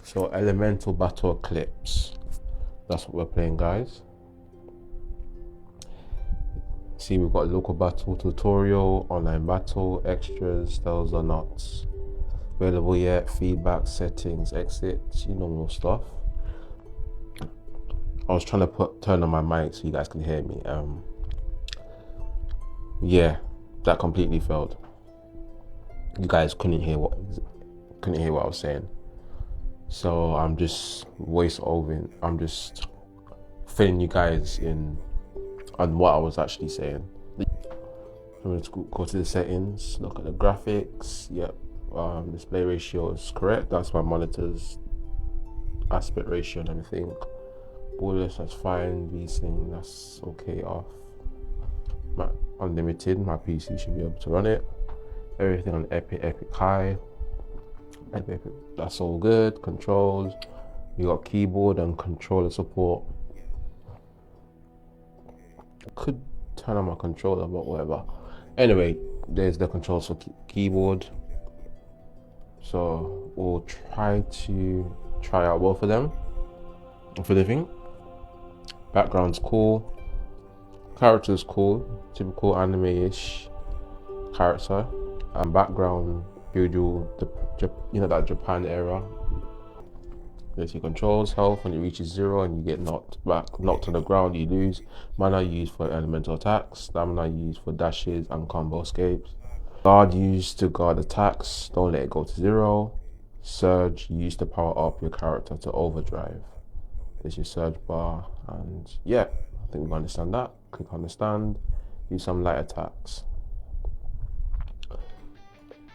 So Elemental Battle Eclipse. That's what we're playing, guys. See, we've got local battle tutorial, online battle, extras, those are not available yet, feedback, settings, exits, normal stuff. I was trying to turn on my mic so you guys can hear me. Yeah, that completely failed. You guys couldn't hear what I was saying. So I'm just voice overing. I'm just filling you guys in on what I was actually saying. I'm going to go to the settings, look at the graphics. Yep, display ratio is correct. That's my monitor's aspect ratio and everything. Borderless, that's fine. VSync, that's okay. Off. My unlimited, my PC should be able to run it. Everything on epic high. Epic, that's all good. Controls, you got keyboard and controller support. Could turn on my controller, but whatever. Anyway, there's the controls for keyboard. So we'll try out both of them for living. Background's cool. Character's cool. Typical anime-ish character. And background build you that Japan era. There's your controls. Health, when it reaches 0 and you get knocked to the ground, you lose. Mana used for elemental attacks. Stamina used for dashes and combo escapes. Guard used to guard attacks. Don't let it go to 0. Surge used to power up your character to overdrive. There's your surge bar, and yeah, I think we understand that. Click understand. Use some light attacks.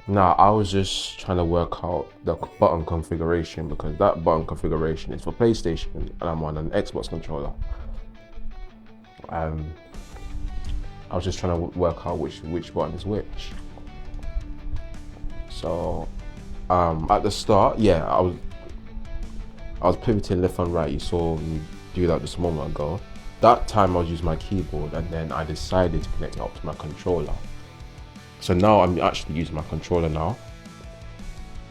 Now, I was just trying to work out the button configuration because that button configuration is for PlayStation and I'm on an Xbox controller. I was just trying to work out which button is which. So, at the start, yeah, I was pivoting left and right. You saw me do that just a moment ago. That time I was using my keyboard and then I decided to connect it up to my controller. So now I'm actually using my controller now.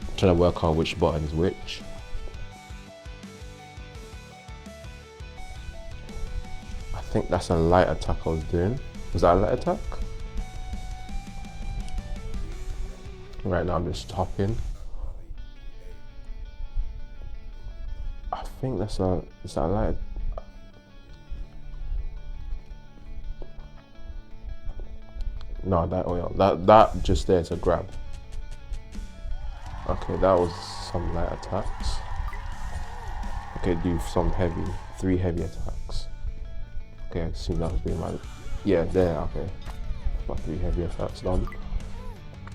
I'm trying to work out which button is which. I think that's a light attack I was doing. Was that a light attack? Right now I'm just topping. I think is that a light? No, that just there to grab. Okay, that was some light attacks. Okay, do some 3 heavy attacks. Okay, I assume that was being my, yeah, there, okay. About 3 heavy attacks done.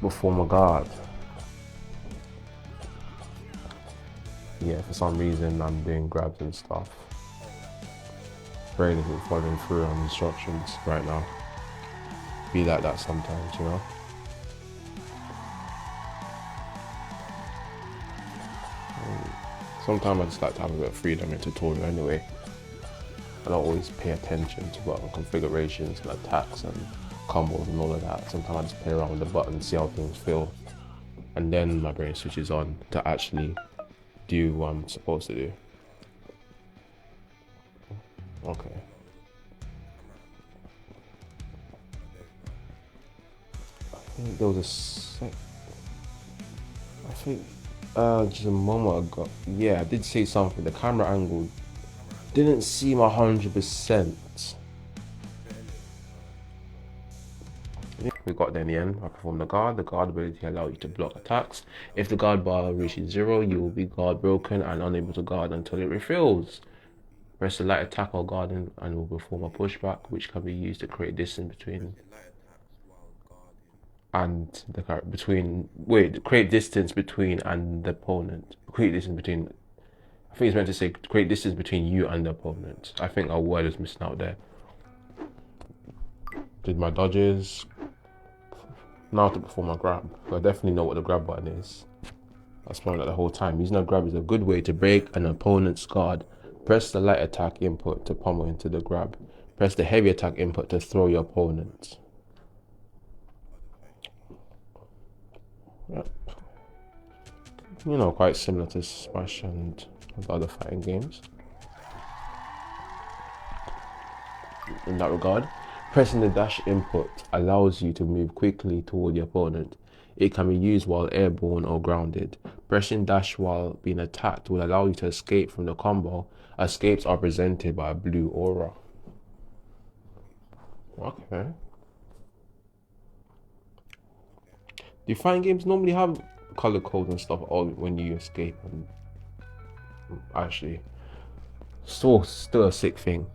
Before my guard. Yeah, for some reason I'm doing grabs and stuff. Brain isn't following through on instructions right now. Be like that sometimes, Sometimes I just like to have a bit of freedom in tutorial anyway. I don't always pay attention to button configurations and attacks and combos and all of that. Sometimes I just play around with the buttons, see how things feel, and then my brain switches on to actually do what I'm supposed to do. Okay. I think there was just a moment ago. Yeah, I did say something. The camera angle didn't seem 100%. We got there in the end. I performed the guard. The guard ability allows you to block attacks. If the guard bar reaches 0, you will be guard broken and unable to guard until it refills. Press the light attack or guard and will perform a pushback, which can be used to create distance between and create distance between and the opponent. Create distance between. I think it's meant to say create distance between you and the opponent. I think our word is missing out there. Did my dodges. Now to perform a grab. I definitely know what the grab button is. I was playing that the whole time. Using a grab is a good way to break an opponent's guard. Press the light attack input to pummel into the grab. Press the heavy attack input to throw your opponent. Yep. you know, quite similar to Smash and the other fighting games in that regard. Pressing the dash input allows you to move quickly toward the opponent. It can be used while airborne or grounded. Pressing dash while being attacked will allow you to escape from the combo. Escapes are presented by a blue aura. Okay. Do fighting games normally have color codes and stuff when you escape? And actually, still a sick thing.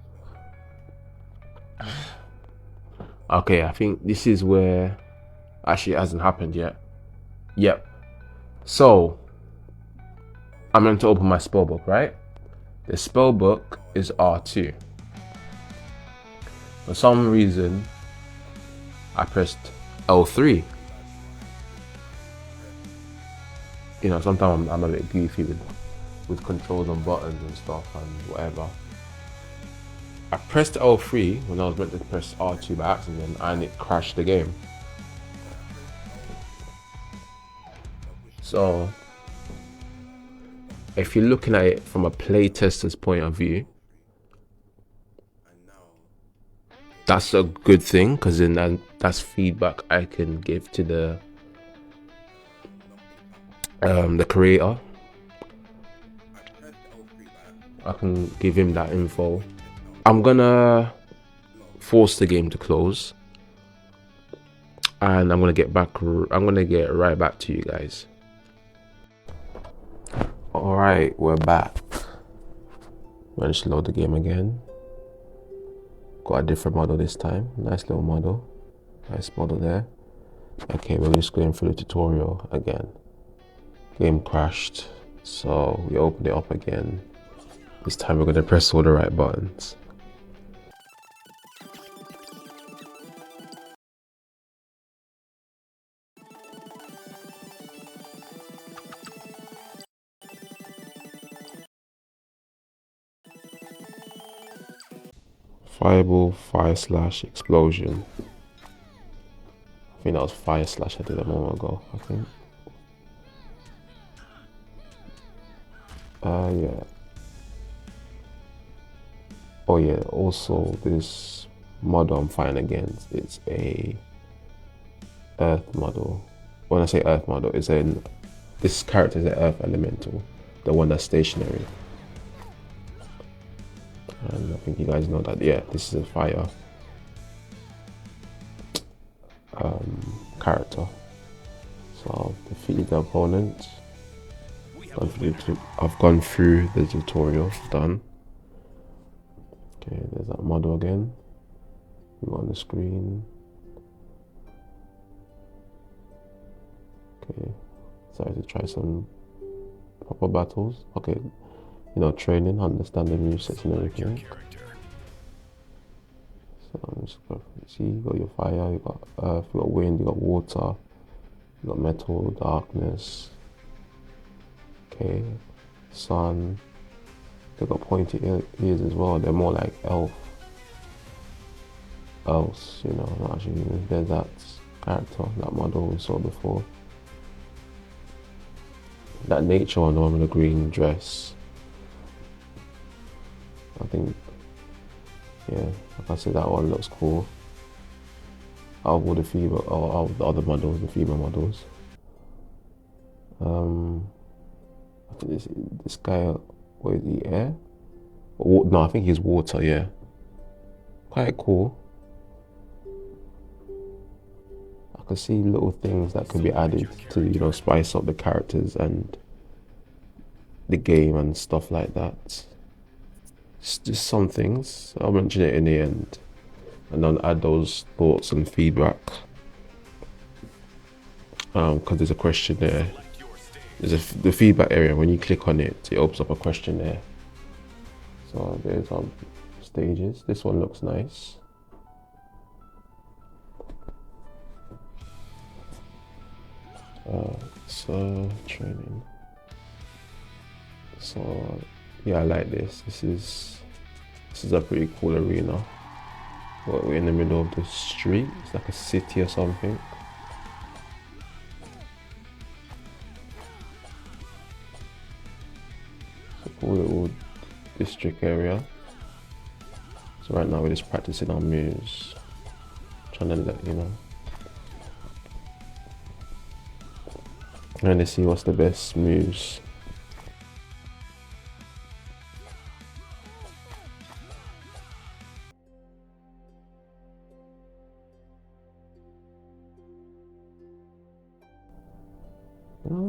Okay, I think this is where actually it hasn't happened yet. Yep. So I'm going to open my spellbook, right? The spellbook is R2. For some reason, I pressed L3. You know, sometimes I'm a bit goofy with controls and buttons and stuff and whatever. I pressed L3 when I was meant to press R2 by accident and it crashed the game. So, if you're looking at it from a playtester's point of view, that's a good thing, because then that's feedback I can give to the creator. I can give him that info. I'm gonna force the game to close, and I'm gonna get right back to you guys. All right, we're back. Managed to load the game again. Got a different model this time. Nice little model. Nice model there. Okay, we're just going through the tutorial again. Game crashed, so we opened it up again. This time we're gonna press all the right buttons. Fireball, fire slash, explosion. I think that was fire slash I did a moment ago, I think. Yeah. Oh yeah, also this model I'm fighting against, it's a earth model. When I say earth model, this character is an earth elemental, the one that's stationary. And I think you guys know that, yeah, this is a fire character. So I've defeated the opponent. I've gone through the tutorial, done. Okay, there's that model again. Go on the screen. Okay, sorry to try some proper battles. Okay, you know, training, understand the new sets and everything. So I'm just gonna see, you got your fire, you got earth, you got wind, you got water, you got metal, darkness. Okay, sun. They got pointy ears as well. They're more like elves, you know. Not actually, there's that character, that model we saw before. That nature one, the one with the green dress. I think, yeah, like I said, that one looks cool. Out of all the female, or out of the other models, the female models. I think this guy, what is he, air? No, I think he's water, yeah. Quite cool. I can see little things that could be added to, you know, spice up the characters and the game and stuff like that. It's just some things. I'll mention it in the end and then add those thoughts and feedback. Because there's a question there. There's the feedback area. When you click on it, it opens up a questionnaire. So there's our stages. This one looks nice. So training. So yeah, I like this. This is a pretty cool arena. We're in the middle of the street. It's like a city or something. cool little district area. So right now we're just practicing our moves, trying to let you know, trying to see what's the best moves.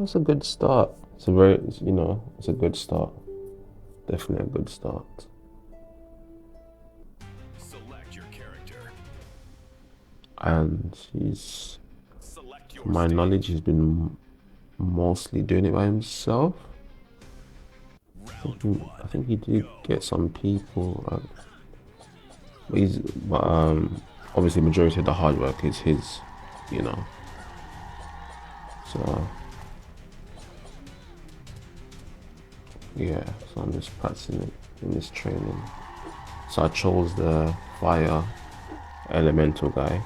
It's a good start. It's a very, it's a good start. Definitely a good start. Select your character. And from my knowledge, he's been mostly doing it by himself. I think he did get some people, but obviously majority of the hard work is his, So yeah, so I'm just practicing it in this training. So I chose the fire elemental guy.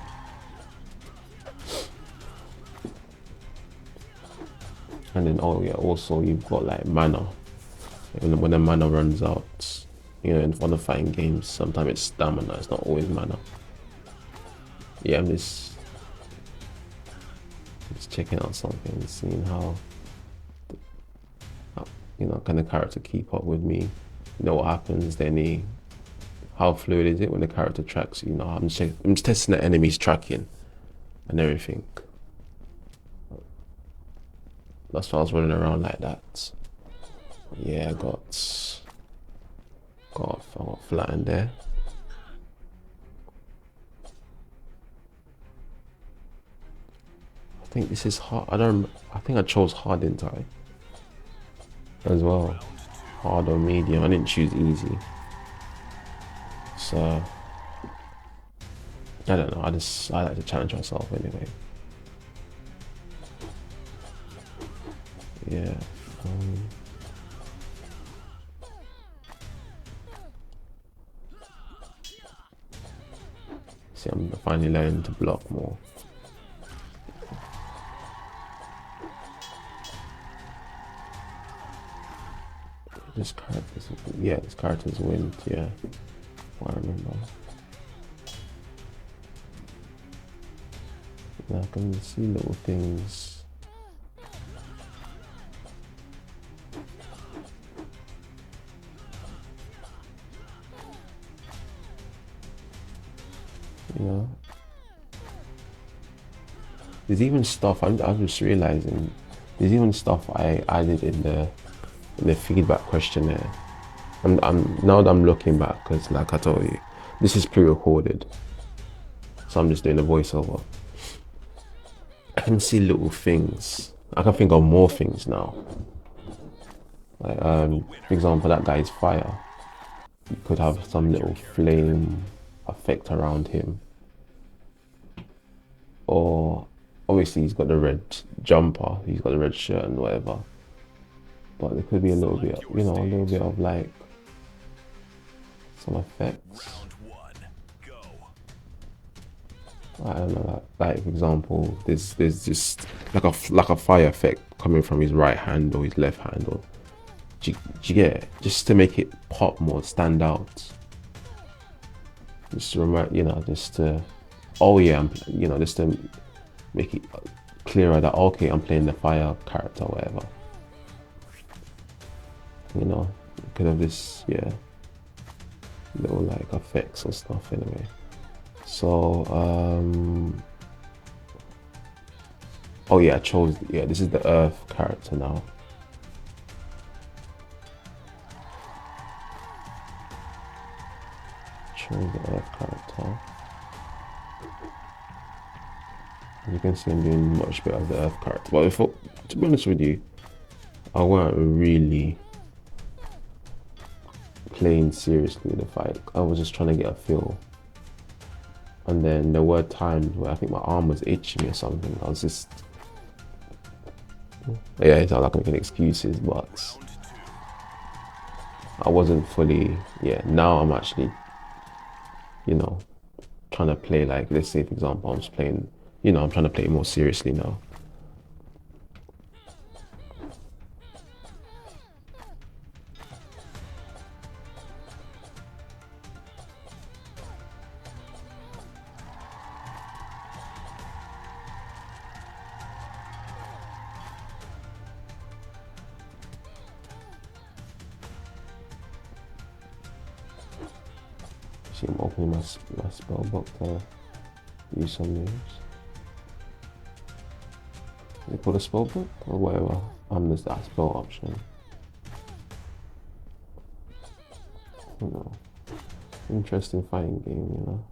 And then, oh yeah, also you've got like mana. When the mana runs out, in one of the fighting games, sometimes it's stamina, it's not always mana. Yeah, I'm just checking out something and seeing how, can the character keep up with me? What happens, then how fluid is it when the character tracks? I'm just testing the enemy's tracking and everything. That's why I was running around like that. Yeah, I got flattened there. I think this is hard. I think I chose hard, didn't I? As well. Hard or medium. I didn't choose easy. So I don't know. I like to challenge myself anyway. Yeah. See, I'm finally learning to block more. This character's wind, yeah. I remember. Now I can see little things. There's even stuff I'm just realizing. There's even stuff I added in the feedback questionnaire. I'm now that I'm looking back, because like I told you, this is pre-recorded, so I'm just doing a voiceover. I can see little things. I can think of more things now. Like for example, that guy's fire. You could have some little flame effect around him, or obviously he's got the red jumper, he's got the red shirt and whatever. But there could be a little bit, a little bit of like some effects. I don't know, like for example, there's just like a fire effect coming from his right hand or his left hand, or do you get it? Just to make it pop more, stand out. Just to remind, just to, oh yeah, just to make it clearer that okay, I'm playing the fire character or whatever. Could have this, yeah, little like effects or stuff anyway. So oh yeah, this is the earth character now. Chose the earth character. As you can see, I'm doing much better of the earth character. But to be honest with you, I weren't really playing seriously the fight. I was just trying to get a feel. And then there were times where I think my arm was itching me or something. I was just, yeah, it's not like making excuses, but I wasn't fully, yeah. Now I'm actually, trying to play, like, let's say for example, I'm just playing, I'm trying to play more seriously now. See, I'm opening my spell book to use some moves. They put a spell book or whatever. There's that spell option. You know, interesting fighting game, you know.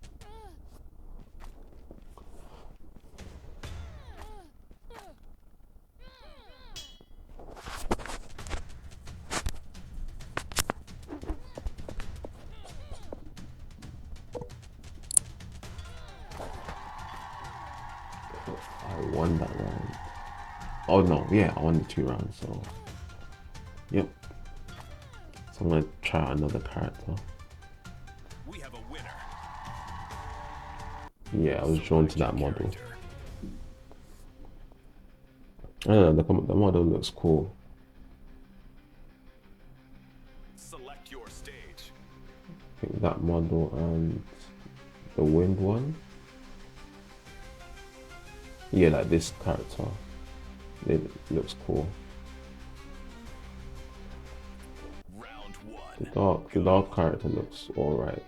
I won that round. Oh no, yeah, I won the 2 rounds, so yep. So I'm gonna try another character. We have a winner. Yeah, I was drawn to that model. I don't know, the model looks cool. Select your stage. I think that model and the wind one. Yeah, like this character. It looks cool. Round 1. The dark character looks alright.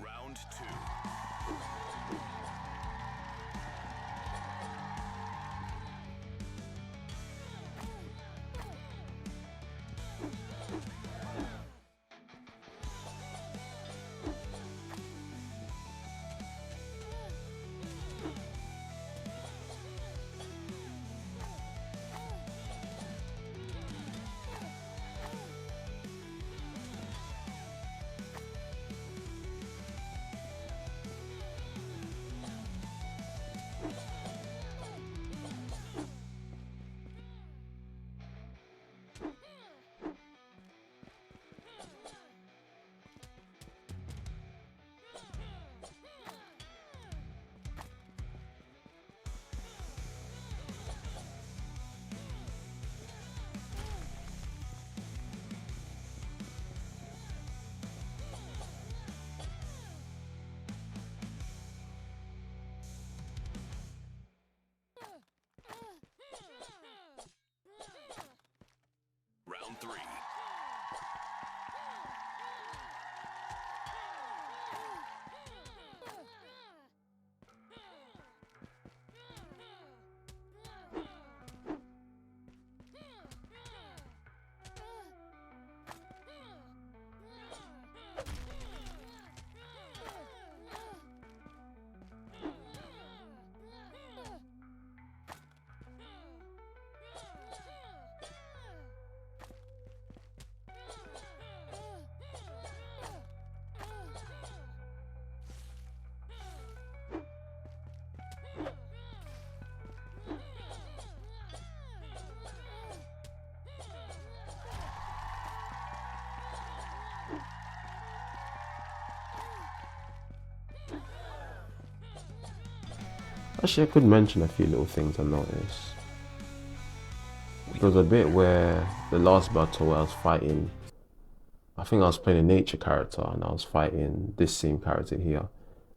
Round 2. Round 3. Actually, I could mention a few little things I noticed. There was a bit where the last battle where I was fighting, I think I was playing a nature character and I was fighting this same character here,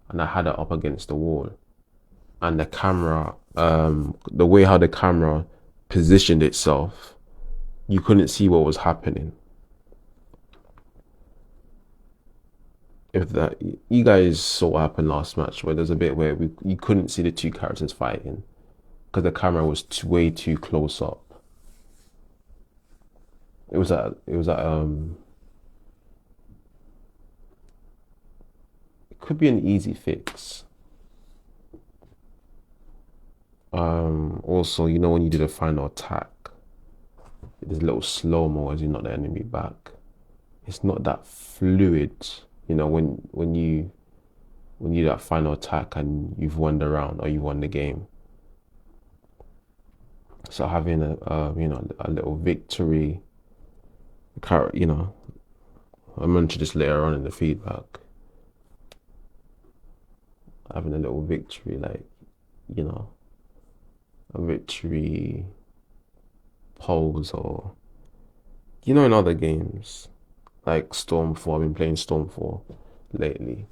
and I had it up against the wall, and the camera, the way how the camera positioned itself, you couldn't see what was happening. If that, you guys saw what happened last match where there's a bit where you couldn't see the 2 characters fighting because the camera was way too close up. it could be an easy fix. Also, you know, when you do the final attack, there's a little slow-mo as you knock the enemy back. It's not that fluid, you know, when you do that final attack and you've won the round or you won the game. So having a little victory, you know, I mentioned this later on in the feedback. Having a little victory, like, you know, a victory pose, or you know, in other games like Storm 4. I've been playing Storm 4 lately.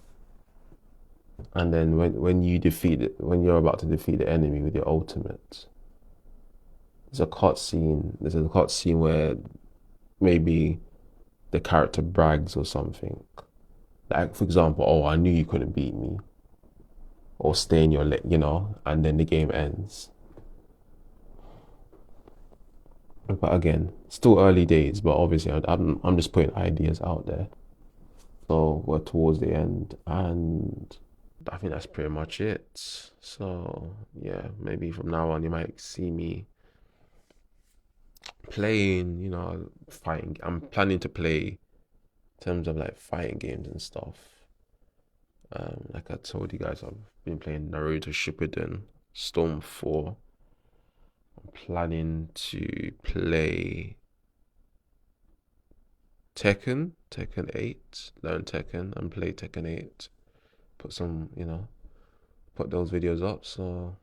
And then when you defeat it, when you're about to defeat the enemy with your ultimate, there's a cutscene. There's a cutscene where maybe the character brags or something. Like, for example, oh, I knew you couldn't beat me, or stay in your you know, and then the game ends. But again, still early days. But obviously, I'm just putting ideas out there. So we're towards the end, and I think that's pretty much it. So yeah, maybe from now on you might see me playing, you know, fighting. I'm planning to play in terms of like fighting games and stuff. Like I told you guys, I've been playing Naruto Shippuden, Storm 4. I'm planning to play Tekken 8, learn Tekken and play Tekken 8. Put some, you know, put those videos up. So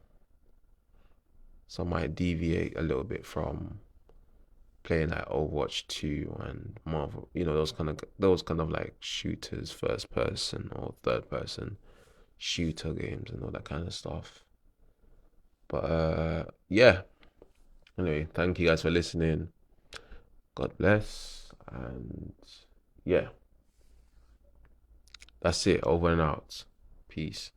I might deviate a little bit from playing like Overwatch 2 and Marvel, you know, those kind of like shooters, first person or third person shooter games and all that kind of stuff. But yeah. Anyway, thank you guys for listening. God bless, and yeah. That's it. Over and out. Peace.